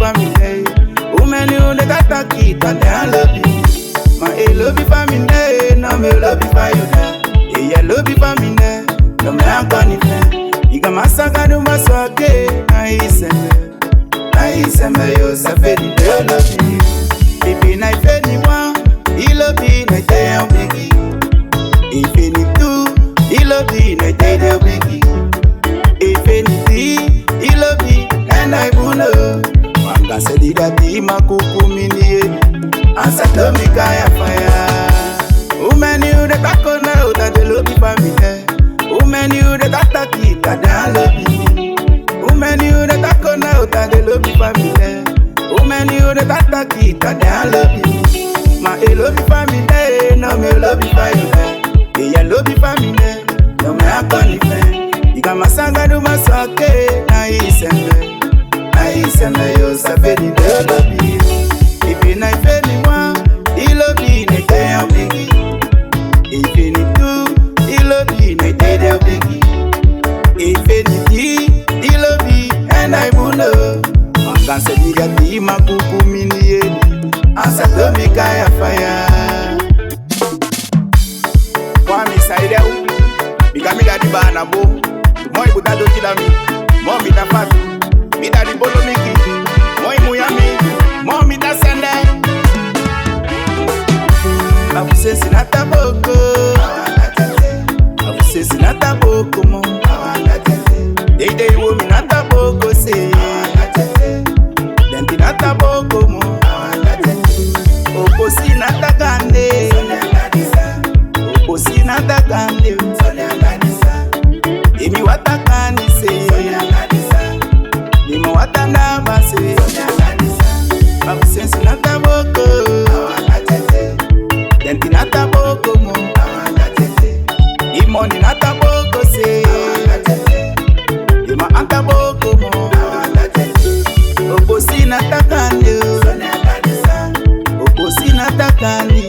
family. Women you the tata kita de lobby. Ma lobby family, no me lobby for you there. Yeah lobby family, no me akoni fe. Iga masaka do masoke, na iseme yo sa fe di de lobby. Bibi na ife ni wa, lobby na te en bigi. Ife ni tu, lobby na te de bigi. Ife ni ti, lobby na ibuno. Wanga se di dati makuku mini. Ansa mi kaya fire. Women you the kakona uta de lobby family. Women you the tata kita de lobby. Women you the kakona uta de lobby family. Women you the tata kita de lobby. Ma lobby family, no me lobby family. Yeah lobby family, no me akoni fe. Iga masanga do masoke na iseme yo sa fe di de lobby. Ife na ife ni wa, lobby na te en bigi. Ife ni tu, lobby na te de bigi. Ife ni ti, lobby na ibuno. Wanga se diga ti makuku mini yeni. Ansa to mi kaya fire. Kwa mi saide u, biga mi dadi ba na bo. Moi buta do kila mi, mo mi da fatu. Mi dadi bolo miki, moi muyami, mo mi da sende. HAFU SENSI nata boko, HAFU SENSI nata boko mo. Dede wo mi nata boko se, denti nata boko mo. Oposi nata kande, oposi nata kande. Imi wata kani se, nima wata naba se. HAFU SENSI nata boko, denti nata boko mo. Imoni nata boko se, ima anta boko mo. Oposi nata kande, oposi nata kande.